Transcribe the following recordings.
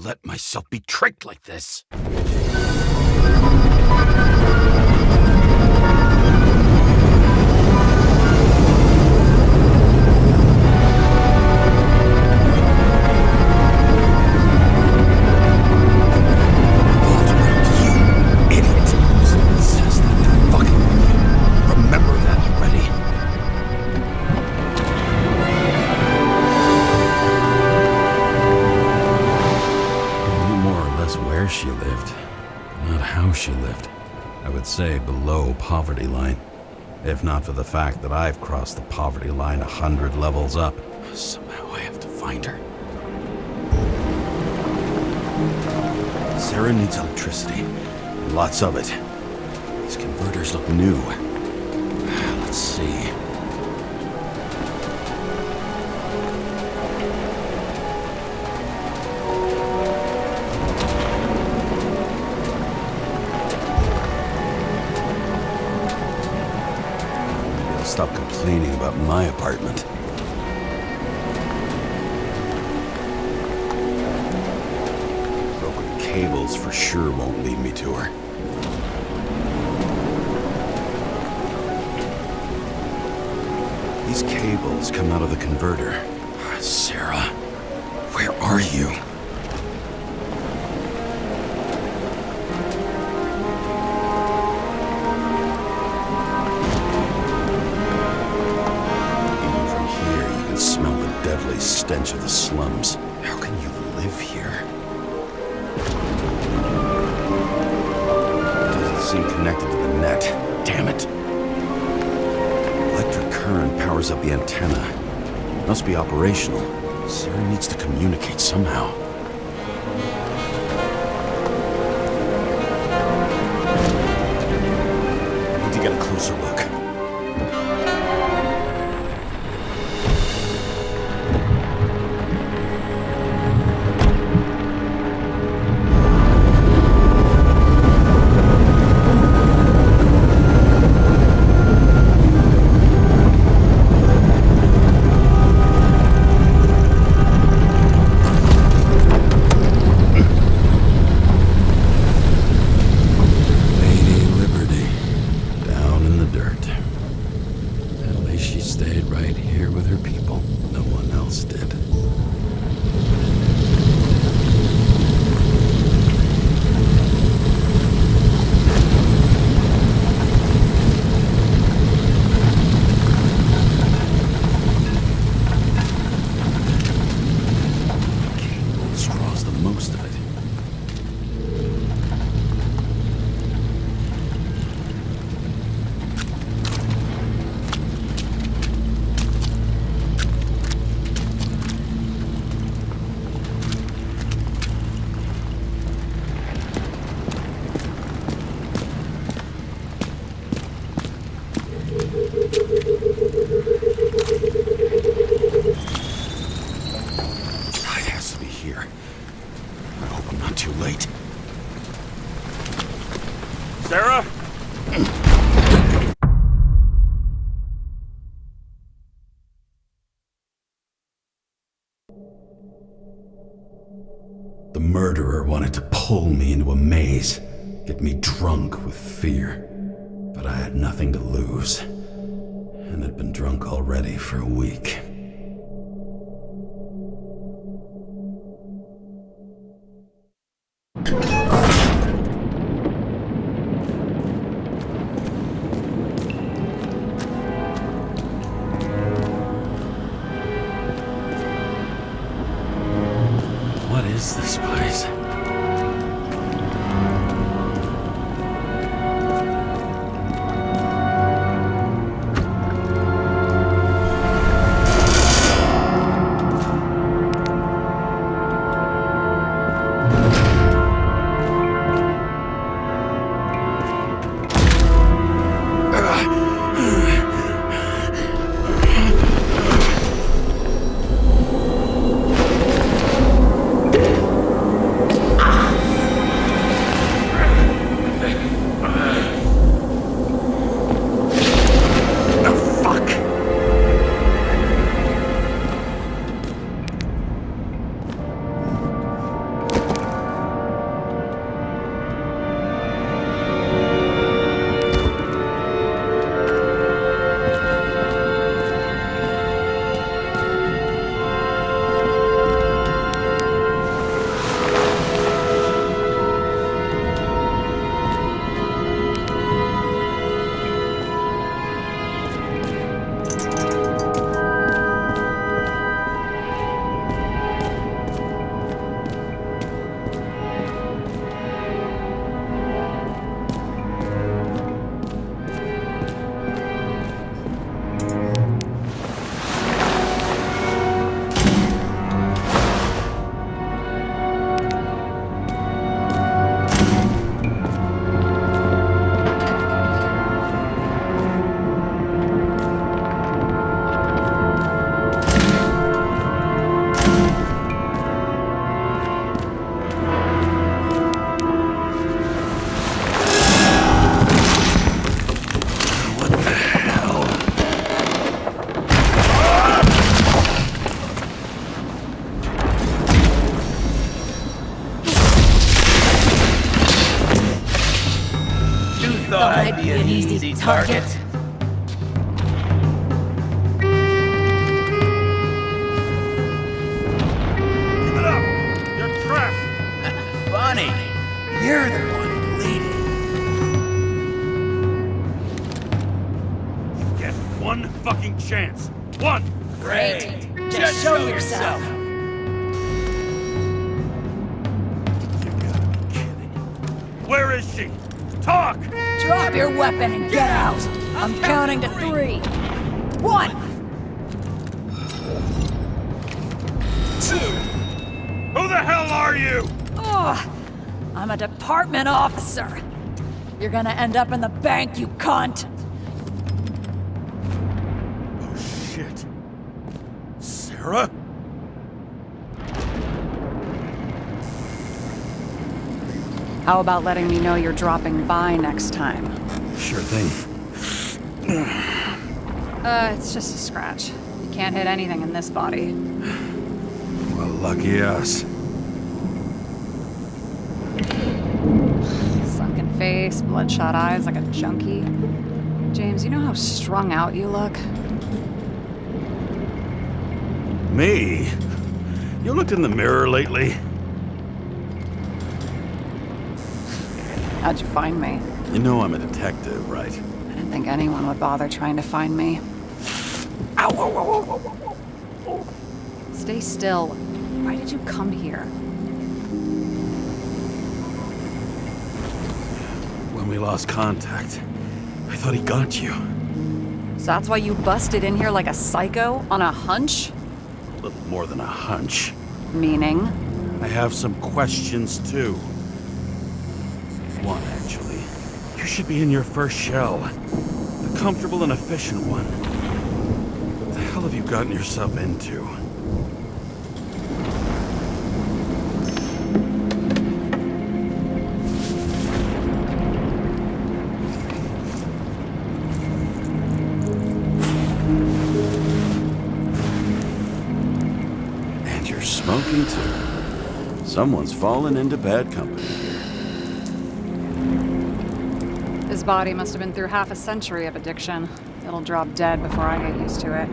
let myself be tricked like this. She lived, but not how she lived. I would say below poverty line, if not for the fact that I've crossed the poverty line 100 levels up. Somehow I have to find her. Sara needs electricity, and lots of it. These converters look new. Let's see. Stop complaining about my apartment. Broken cables for sure won't lead me to her. These cables come out of the converter. Sara, where are you? Smell the deadly stench of the slums. How can you live here? It doesn't seem connected to the net. Damn it. Electric current powers up the antenna. Must be operational. Sara needs to communicate somehow. I need to get a closer look. Sara? The murderer wanted to pull me into a maze, get me drunk with fear. But I had nothing to lose, and had been drunk already for a week. What is this place? thought I'd be an easy target. Give it up! You're trapped! Funny. You're the one bleeding. You get one fucking chance. One! Great. Just show yourself. You gotta be kidding. Where is she? Talk! Drop your weapon and get out! I'm counting to 3. 1! 2. Who the hell are you? Ugh! I'm a department officer! You're gonna end up in the bank, you cunt! Oh shit. Sara? How about letting me know you're dropping by next time? Sure thing. It's just a scratch. You can't hit anything in this body. Well, lucky us. Sunken face, bloodshot eyes like a junkie. James, you know how strung out you look? Me? You looked in the mirror lately? How'd you find me? You know I'm a detective, right? I didn't think anyone would bother trying to find me. Ow! Whoa, whoa, whoa, whoa, whoa, whoa. Stay still. Why did you come here? When we lost contact, I thought he got you. So that's why you busted in here like a psycho on a hunch? A little more than a hunch. Meaning? I have some questions, too. One, actually. You should be in your first shell. A comfortable and efficient one. What the hell have you gotten yourself into? And you're smoking, too. Someone's fallen into bad company. His body must have been through half a century of addiction. It'll drop dead before I get used to it.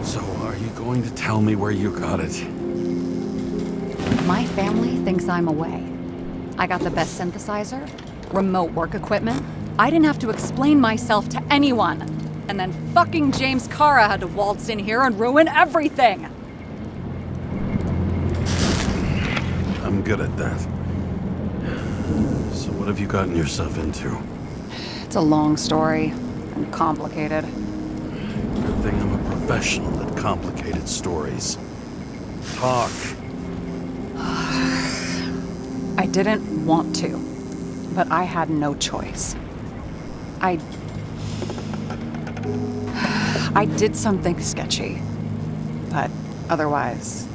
So are you going to tell me where you got it? My family thinks I'm away. I got the best synthesizer, remote work equipment. I didn't have to explain myself to anyone. And then fucking James Kara had to waltz in here and ruin everything. I'm good at that. So what have you gotten yourself into? It's a long story and complicated. Good thing I'm a professional at complicated stories. Talk. I didn't want to, but I had no choice. I did something sketchy, but otherwise...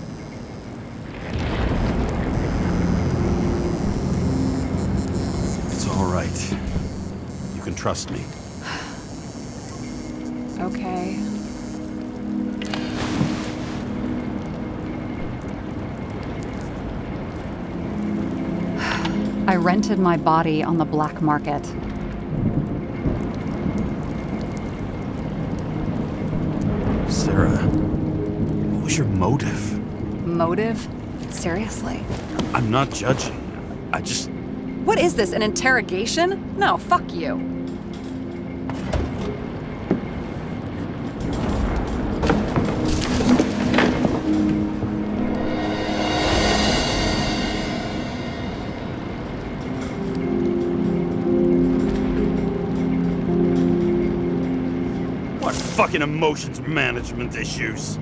It's all right. You can trust me. Okay. I rented my body on the black market. Sara, what was your motive? Motive? Seriously? I'm not judging. I just... What is this, an interrogation? No, fuck you. What fucking emotions management issues?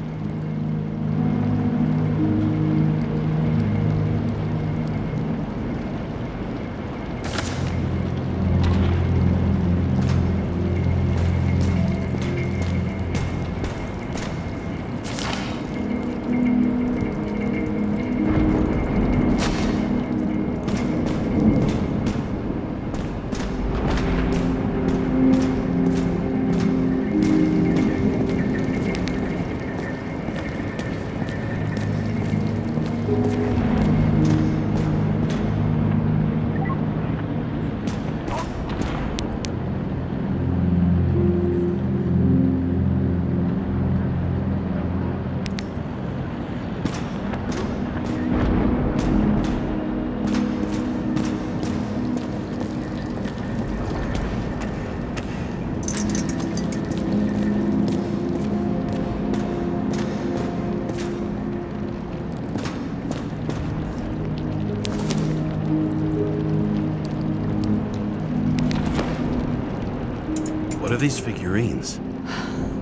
these figurines?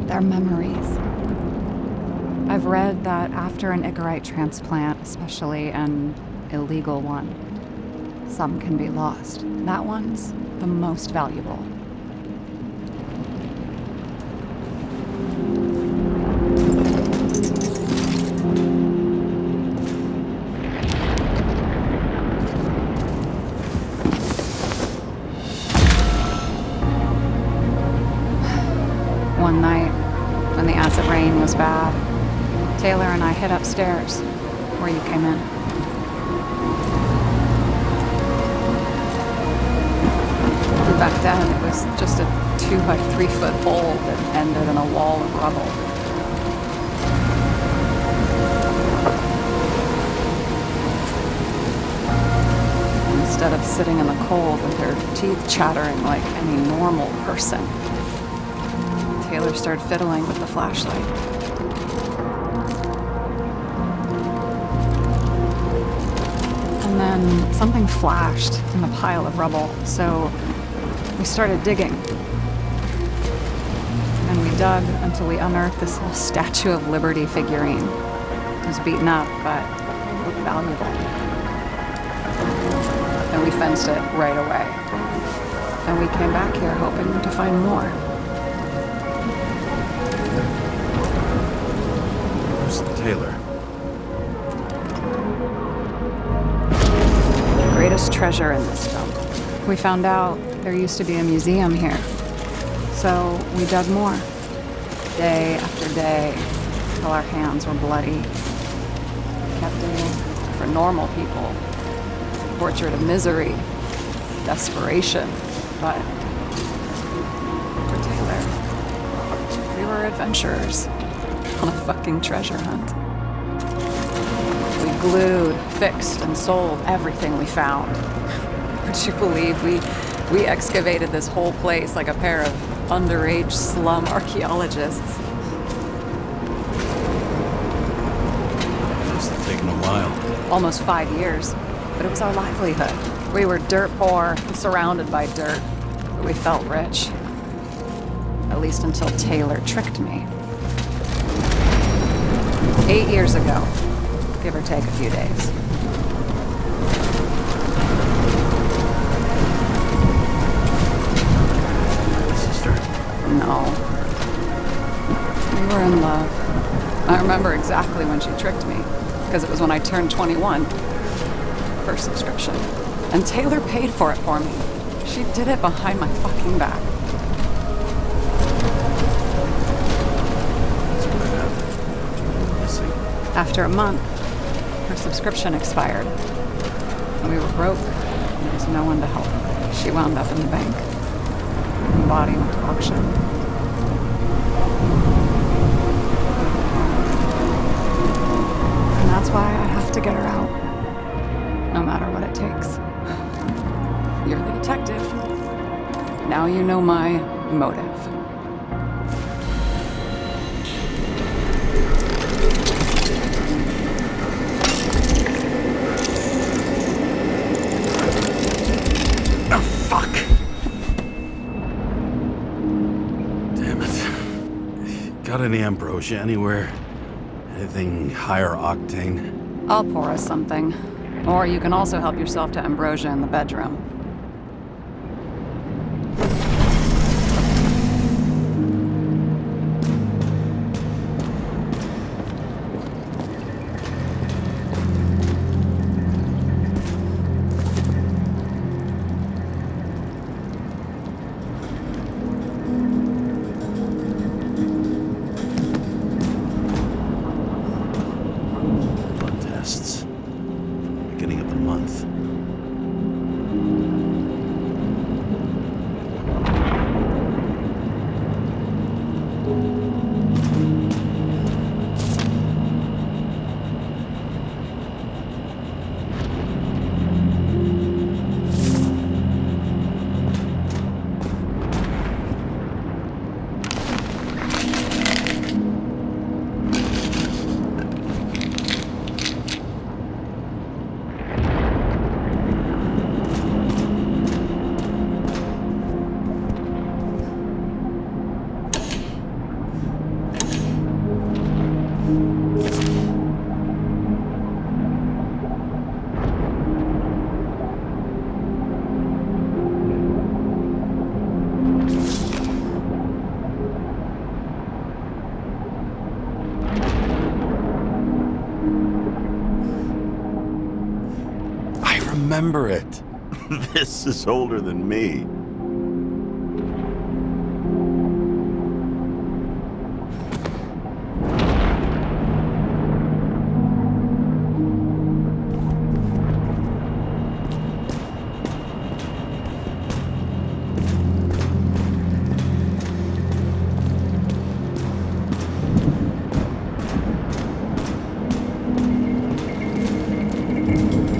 They're memories. I've read that after an Icarite transplant, especially an illegal one, some can be lost. That one's the most valuable. One night, when the acid rain was bad, Taylor and I hid upstairs, where you came in. Back then, it was just a 2 by 3 foot hole that ended in a wall of rubble. Instead of sitting in the cold with her teeth chattering like any normal person, Taylor started fiddling with the flashlight. And then something flashed in the pile of rubble, so we started digging. And we dug until we unearthed this little Statue of Liberty figurine. It was beaten up, but it looked valuable. And we fenced it right away. And we came back here hoping to find more. Where's Taylor? The greatest treasure in this dump. We found out there used to be a museum here. So we dug more. Day after day, till our hands were bloody. Kept digging for normal people. Portrait of misery, desperation, but for Taylor, we were adventurers on a fucking treasure hunt. We glued, fixed, and sold everything we found. Would you believe we excavated this whole place like a pair of underage slum archaeologists? Must have taken a while. Almost 5 years. But it was our livelihood. We were dirt poor, surrounded by dirt, but we felt rich. At least until Taylor tricked me. 8 years ago, give or take a few days. Sister? No. We were in love. I remember exactly when she tricked me, because it was when I turned 21. First subscription. And Taylor paid for it for me. She did it behind my fucking back. After a month, her subscription expired. And we were broke. And there was no one to help. She wound up in the bank. Her body went to auction. And that's why I have to get her out. No matter what it takes. You're the detective. Now you know my motive. Oh, fuck! Damn it. Got any ambrosia anywhere? Anything higher octane? I'll pour us something. Or you can also help yourself to ambrosia in the bedroom. Blood tests. Beginning of the month. I remember it. This is older than me.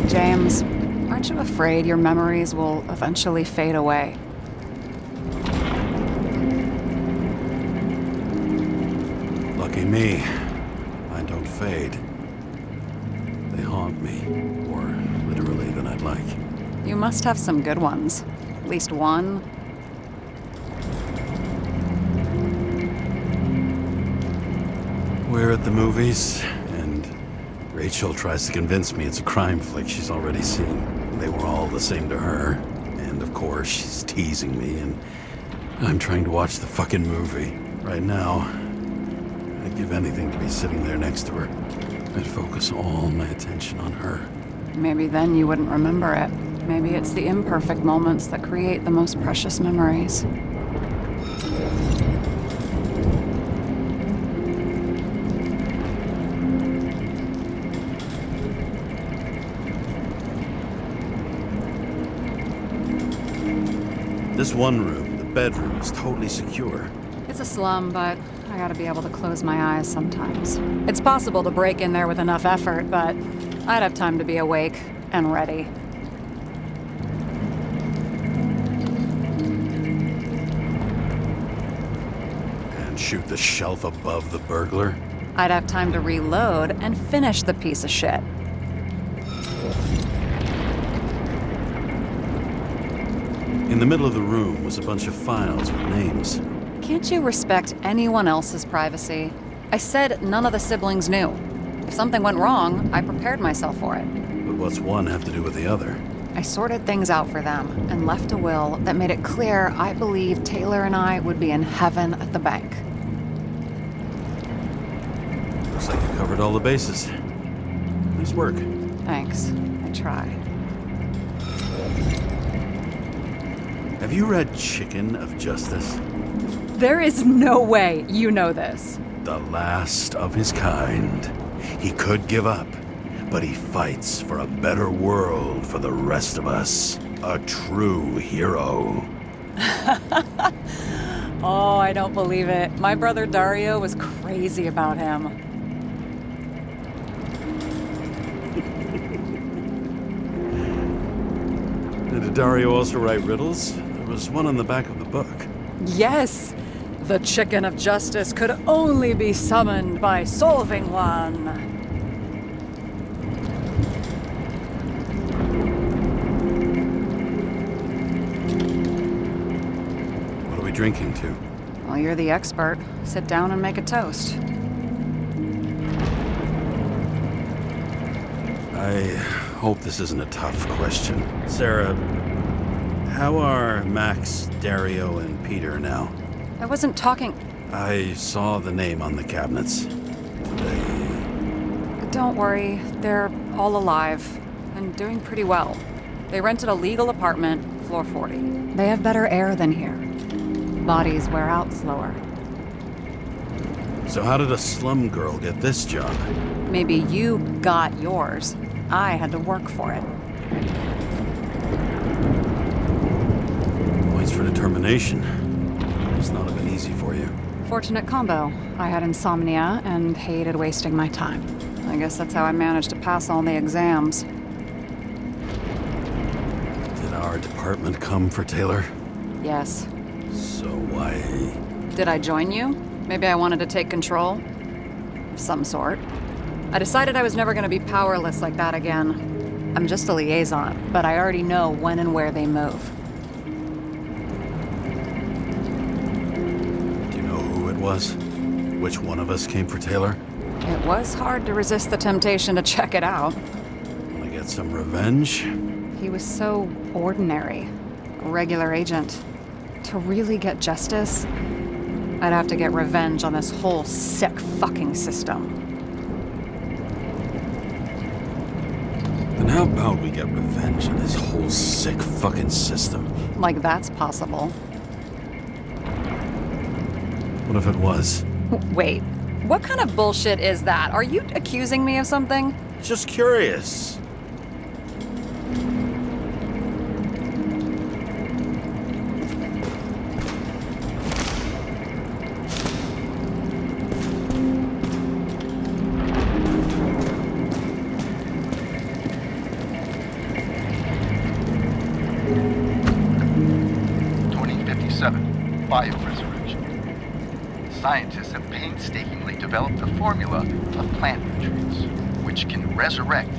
James, aren't you afraid your memories will eventually fade away? Lucky me. Mine don't fade. They haunt me. More literally than I'd like. You must have some good ones. At least one. We're at the movies, and Rachel tries to convince me it's a crime flick she's already seen. They were all the same to her. And of course, she's teasing me, and I'm trying to watch the fucking movie. Right now, I'd give anything to be sitting there next to her. I'd focus all my attention on her. Maybe then you wouldn't remember it. Maybe it's the imperfect moments that create the most precious memories. This one room, the bedroom, is totally secure. It's a slum, but I gotta be able to close my eyes sometimes. It's possible to break in there with enough effort, but I'd have time to be awake and ready. And shoot the shelf above the burglar. I'd have time to reload and finish the piece of shit. In the middle of the room was a bunch of files with names. Can't you respect anyone else's privacy? I said none of the siblings knew. If something went wrong, I prepared myself for it. But what's one have to do with the other? I sorted things out for them and left a will that made it clear I believed Taylor and I would be in heaven at the bank. Looks like you covered all the bases. Nice work. Thanks. I try. Have you read Chicken of Justice? There is no way you know this. The last of his kind. He could give up, but he fights for a better world for the rest of us. A true hero. Oh, I don't believe it. My brother Dario was crazy about him. Did Dario also write riddles? There was one on the back of the book. Yes! The Chicken of Justice could only be summoned by solving one. What are we drinking to? Well, you're the expert. Sit down and make a toast. I hope this isn't a tough question. Sarah, how are Max, Dario, and Peter now? I wasn't talking... I saw the name on the cabinets. Don't worry, they're all alive and doing pretty well. They rented a legal apartment, floor 40. They have better air than here. Bodies wear out slower. So how did a slum girl get this job? Maybe you got yours. I had to work for it. Points for determination. It's not have been easy for you. Fortunate combo. I had insomnia and hated wasting my time. I guess that's how I managed to pass all the exams. Did our department come for Taylor? Yes. So why... Did I join you? Maybe I wanted to take control? Of some sort. I decided I was never going to be powerless like that again. I'm just a liaison, but I already know when and where they move. Do you know who it was? Which one of us came for Taylor? It was hard to resist the temptation to check it out. Wanna get some revenge? He was so ordinary, a regular agent. To really get justice, I'd have to get revenge on this whole sick fucking system. Then how about we get revenge on this whole sick fucking system? Like that's possible. What if it was? Wait, what kind of bullshit is that? Are you accusing me of something? Just curious. Bioresurrection. Scientists have painstakingly developed a formula of plant nutrients, which can resurrect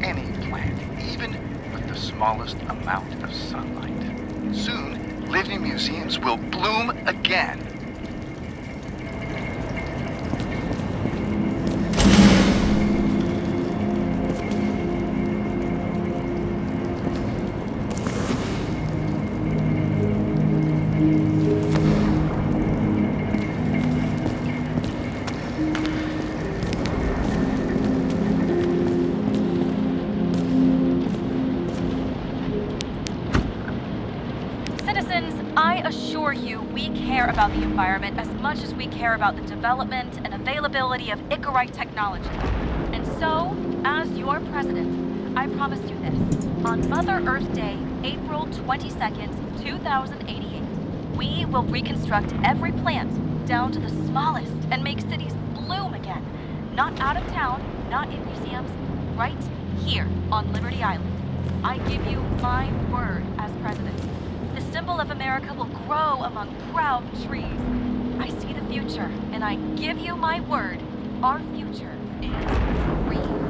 any plant, even with the smallest amount of sunlight. Soon, living museums will bloom again. About the environment as much as we care about the development and availability of Icarite technology. And so, as your president, I promise you this. On Mother Earth Day, April 22nd, 2088, we will reconstruct every plant down to the smallest and make cities bloom again. Not out of town, not in museums, right here on Liberty Island. I give you my word as president. The symbol of America will grow among proud trees. I see the future, and I give you my word, our future is green.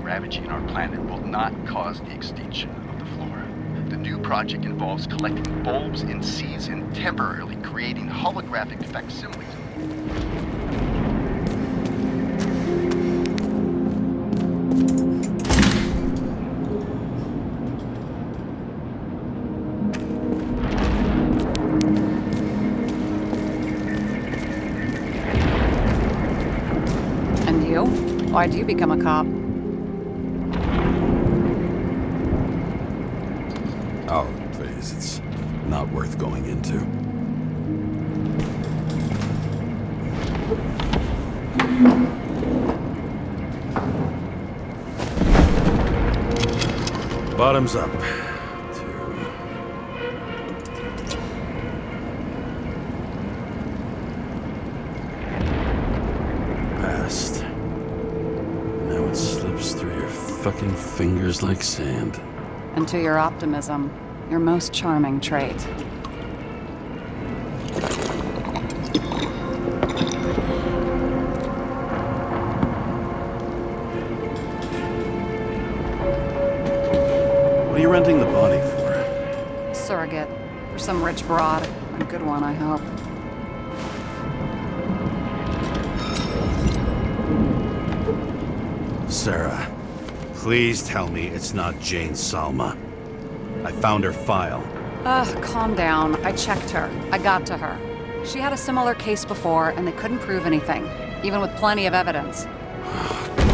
Ravaging our planet will not cause the extinction of the flora. The new project involves collecting bulbs in seeds and temporarily creating holographic facsimiles. And you? Why'd you become a cop? Oh, please, it's not worth going into. Bottoms up. Past. Now it slips through your fucking fingers like sand. And to your optimism, your most charming trait. What are you renting the body for? Surrogate. For some rich broad. A good one, I hope. Sara, please tell me it's not Jane Salma. I found her file. Calm down. I checked her. I got to her. She had a similar case before, and they couldn't prove anything, even with plenty of evidence.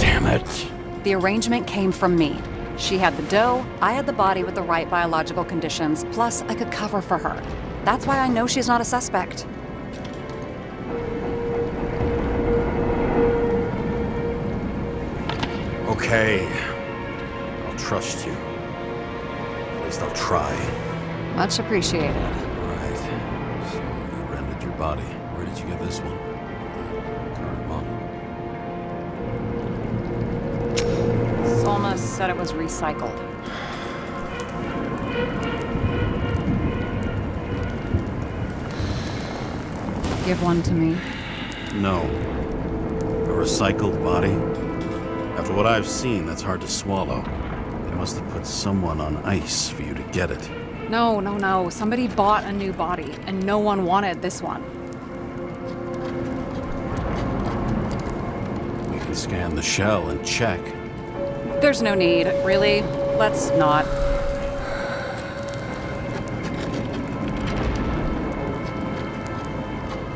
Damn it. The arrangement came from me. She had the dough, I had the body with the right biological conditions, plus I could cover for her. That's why I know she's not a suspect. Okay. I'll trust you. At least I'll try. Much appreciated. Right. So you rented your body. Where did you get this one? The current model. SALMA'S said it was recycled. Give one to me. No. A recycled body? After what I've seen, that's hard to swallow. They must have put someone on ice for you to get it. No, no, no. Somebody bought a new body, and no one wanted this one. We can scan the shell and check. There's no need, really. Let's not.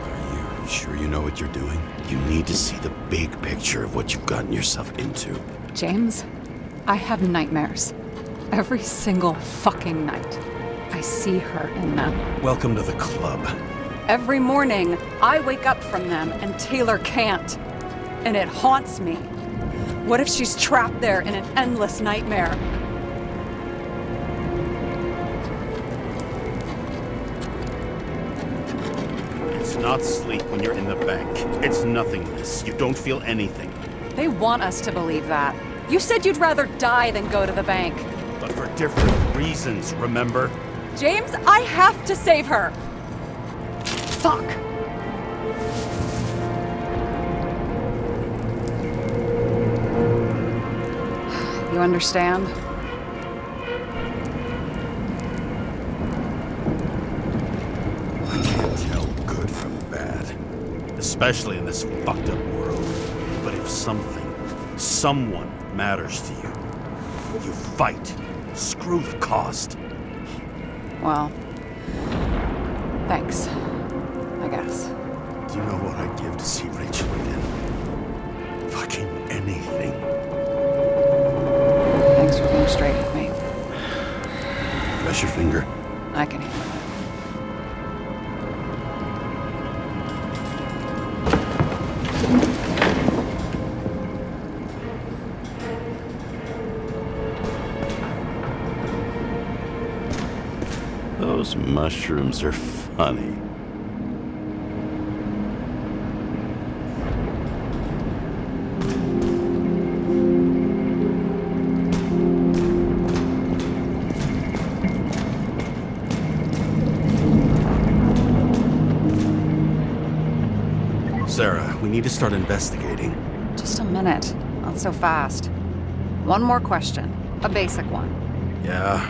Are you sure you know what you're doing? You need to see the big picture of what you've gotten yourself into. James, I have nightmares. Every single fucking night. I see her in them. Welcome to the club. Every morning, I wake up from them and Taylor can't. And it haunts me. What if she's trapped there in an endless nightmare? It's not sleep when you're in the bank. It's nothingness. You don't feel anything. They want us to believe that. You said you'd rather die than go to the bank. But for different reasons, remember? James, I have to save her. Fuck. You understand? I can't tell good from bad. Especially in this fucked up world. But if someone matters to you, you fight. Screw the cost. Well, thanks, I guess. Do you know what I'd give to see Rachel again? Fucking anything. Thanks for being straight with me. Press your finger. I can handle it. Those mushrooms are funny. Sara, we need to start investigating. Just a minute. Not so fast. One more question. A basic one. Yeah,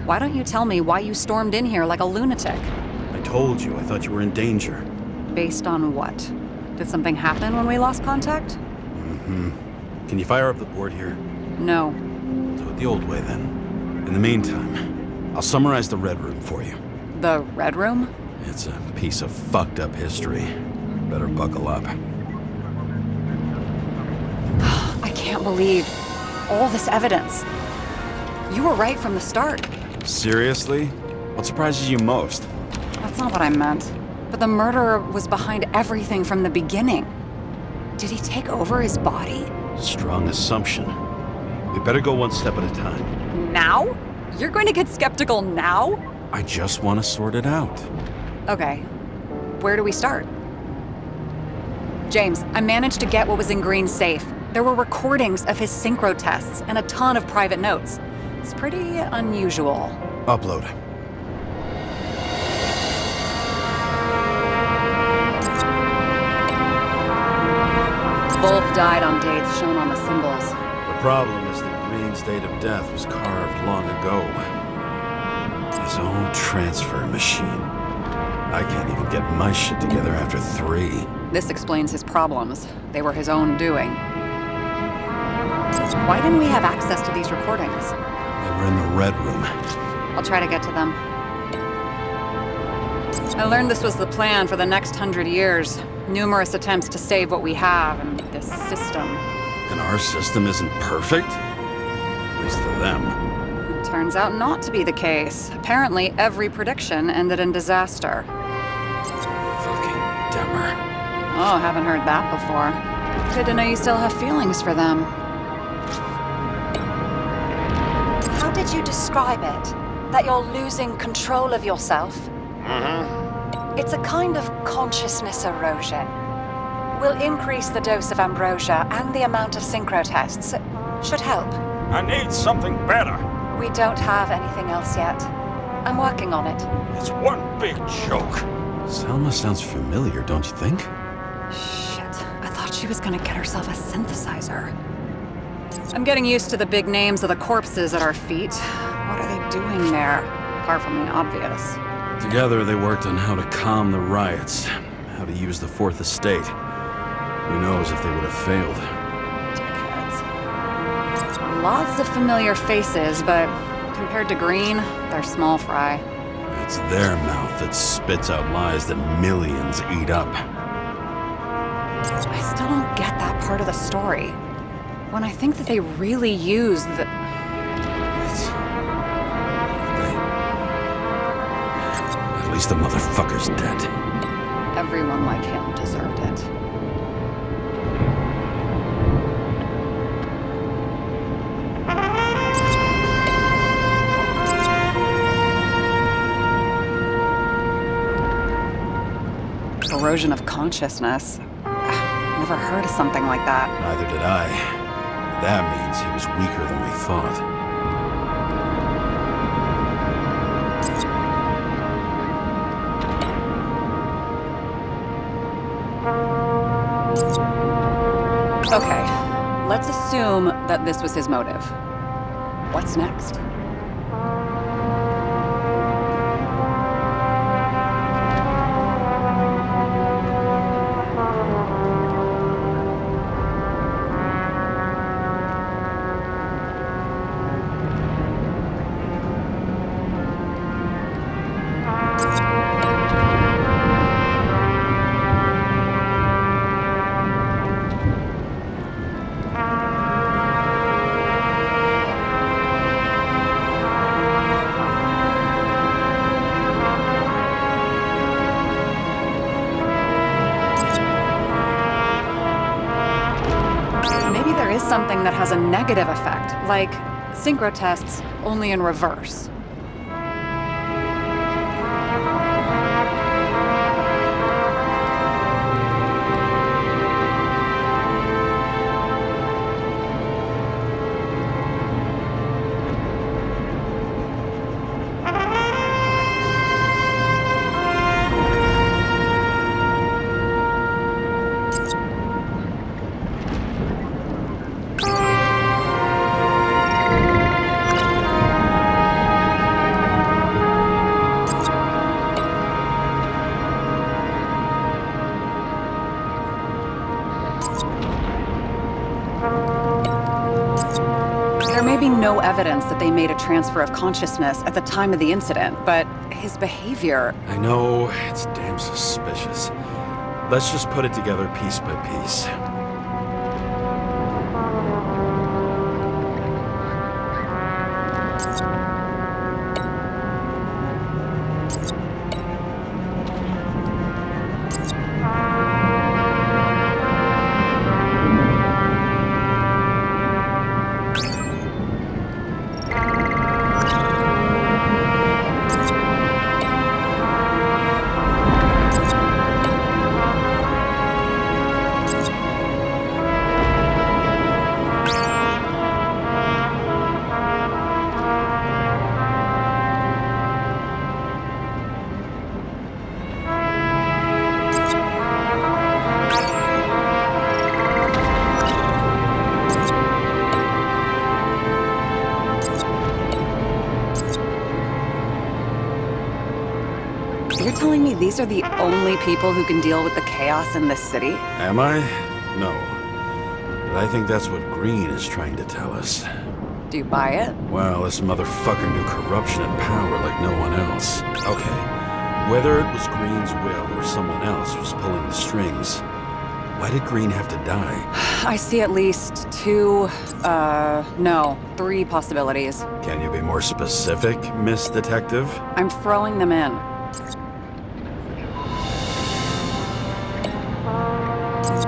Why don't you tell me why you stormed in here like a lunatic? I told you. I thought you were in danger. Based on what? Did something happen when we lost contact? Can you fire up the board here? No. Do it the old way, then. In the meantime, I'll summarize the Red Room for you. The Red Room? It's a piece of fucked up history. Better buckle up. I can't believe all this evidence. You were right from the start. Seriously? What surprises you most? That's not what I meant. But the murderer was behind everything from the beginning. Did he take over his body? Strong assumption. We better go one step at a time. Now? You're going to get skeptical now? I just want to sort it out. Okay. Where do we start? James, I managed to get what was in Green's safe. There were recordings of his synchro tests and a ton of private notes. It's pretty unusual. Upload. Both died on dates shown on the symbols. The problem is that Green's date of death was carved long ago. His own transfer machine. I can't even get my shit together after 3. This explains his problems. They were his own doing. Why didn't we have access to these recordings? They were in the Red Room. I'll try to get to them. I learned this was the plan for the next 100 years. Numerous attempts to save what we have in this system. And our system isn't perfect? At least to them. Turns out not to be the case. Apparently, every prediction ended in disaster. Fucking Demmer. Oh, haven't heard that before. Good to know you still have feelings for them. How did you describe it? that you're losing control of yourself. It's a kind of consciousness erosion. We'll increase the dose of ambrosia and the amount of synchro tests. Should help. I need something better. We don't have anything else yet. I'm working on it. It's one big joke. Salma sounds familiar, don't you think? Shit, I thought she was gonna get herself a synthesizer. I'm getting used to the big names of the corpses at our feet. What are they doing there? Apart from the obvious. Together, they worked on how to calm the riots, how to use the Fourth Estate. Who knows if they would have failed. Dickheads. Lots of familiar faces, but compared to Green, they're small fry. It's their mouth that spits out lies that millions eat up. I still don't get that part of the story. When I think that they really used the... At least the motherfucker's dead. Everyone like him deserved it. Erosion of consciousness. Never heard of something like that. Neither did I. That means he was weaker than we thought. Okay, let's assume that this was his motive. What's next? Something that has a negative effect, like synchro tests, only in reverse. There may be no evidence that they made a transfer of consciousness at the time of the incident, but his behavior... I know, it's damn suspicious. Let's just put it together piece by piece. You're telling me these are the only people who can deal with the chaos in this city? Am I? No. But I think that's what Green is trying to tell us. Do you buy it? Well, this motherfucker knew corruption and power like no one else. Okay, whether it was Green's will or someone else was pulling the strings, why did Green have to die? I see at least three possibilities. Can you be more specific, Miss Detective? I'm throwing them in.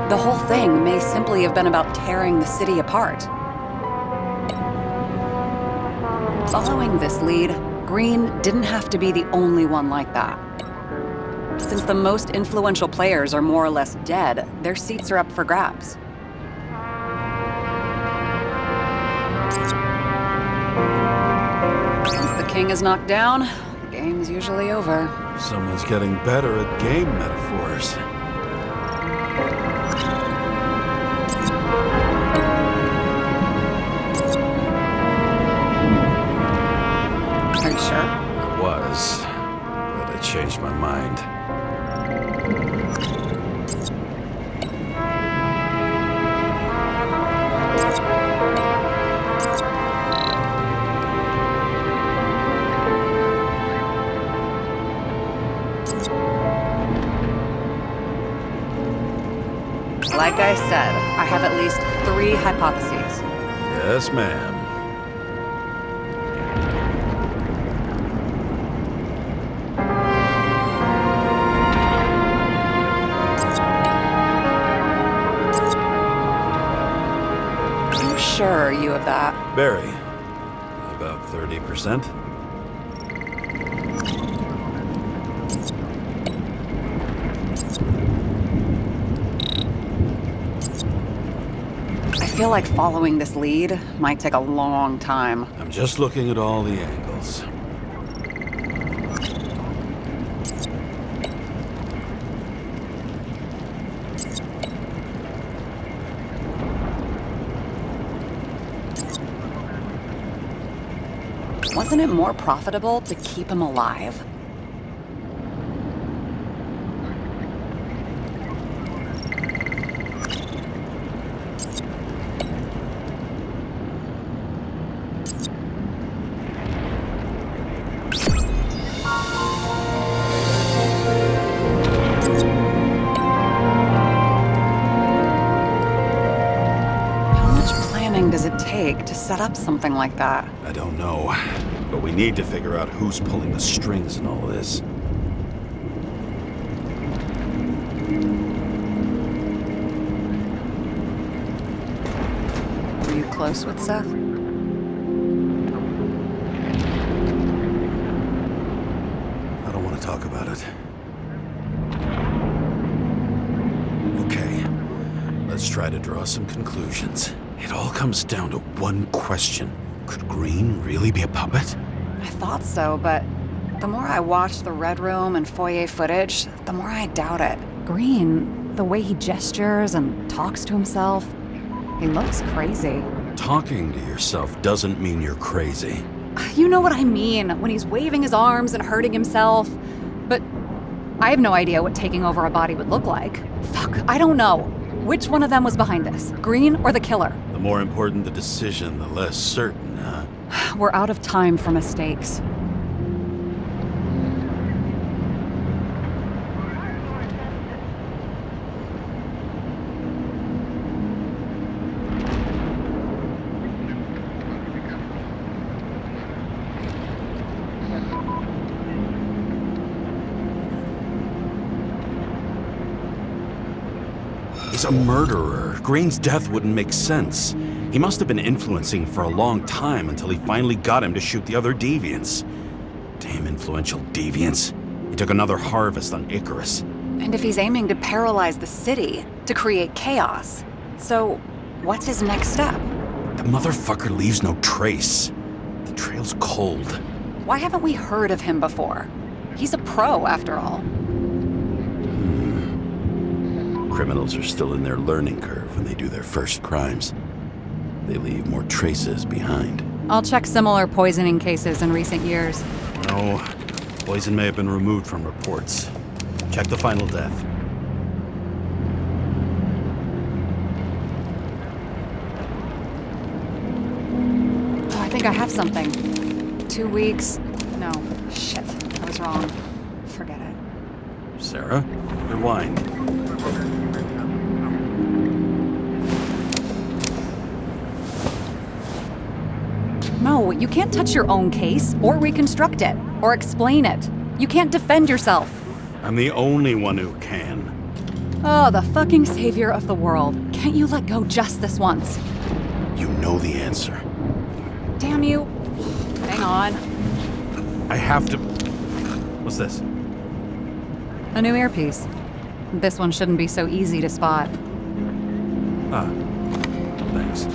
The whole thing may simply have been about tearing the city apart. Following this lead, Green didn't have to be the only one like that. Since the most influential players are more or less dead, their seats are up for grabs. Once the king is knocked down, the game's usually over. Someone's getting better at game metaphors. Are you sure? I was, but I changed my mind. Like I said, I have at least 3 hypotheses. Yes, ma'am. Are you sure you have that? Barry, about 30%. I feel like following this lead might take a long time. I'm just looking at all the angles. Wasn't it more profitable to keep him alive? Does it take to set up something like that? I don't know, but we need to figure out who's pulling the strings in all this. Were you close with Seth? I don't want to talk about it. Okay, let's try to draw some conclusions. It all comes down to one question. Could Green really be a puppet? I thought so, but the more I watch the Red Room and foyer footage, the more I doubt it. Green, the way he gestures and talks to himself, he looks crazy. Talking to yourself doesn't mean you're crazy. You know what I mean, when he's waving his arms and hurting himself. But I have no idea what taking over a body would look like. Fuck, I don't know. Which one of them was behind this? Green or the killer? The more important the decision, the less certain, huh? We're out of time for mistakes. He's a murderer. Green's death wouldn't make sense. He must have been influencing for a long time until he finally got him to shoot the other deviants. Damn influential deviants. He took another harvest on Icarus. And if he's aiming to paralyze the city, to create chaos, so what's his next step? The motherfucker leaves no trace. The trail's cold. Why haven't we heard of him before? He's a pro, after all. Criminals are still in their learning curve when they do their first crimes. They leave more traces behind. I'll check similar poisoning cases in recent years. No, poison may have been removed from reports. Check the final death. Oh, I think I have something. 2 weeks. No, shit, I was wrong. Forget it. Sara, rewind. No, you can't touch your own case, or reconstruct it, or explain it. You can't defend yourself. I'm the only one who can. Oh, the fucking savior of the world. Can't you let go just this once? You know the answer. Damn you. Hang on. I have to... What's this? A new earpiece. This one shouldn't be so easy to spot. Ah, thanks.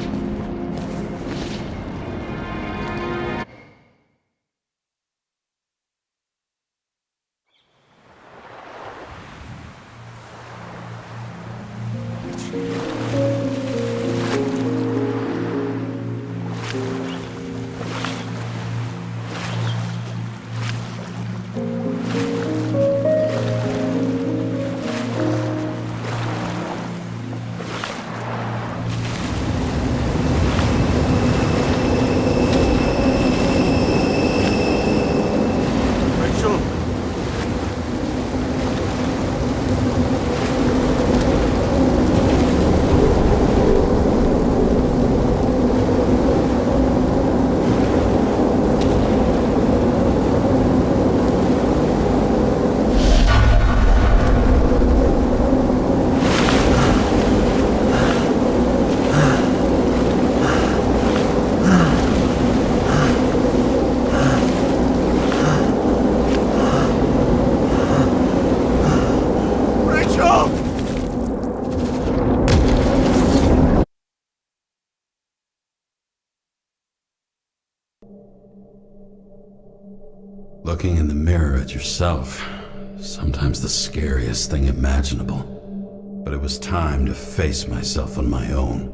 Rachel? Rachel! Looking in the mirror at yourself, sometimes the scariest thing imaginable. But it was time to face myself on my own,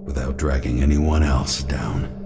without dragging anyone else down.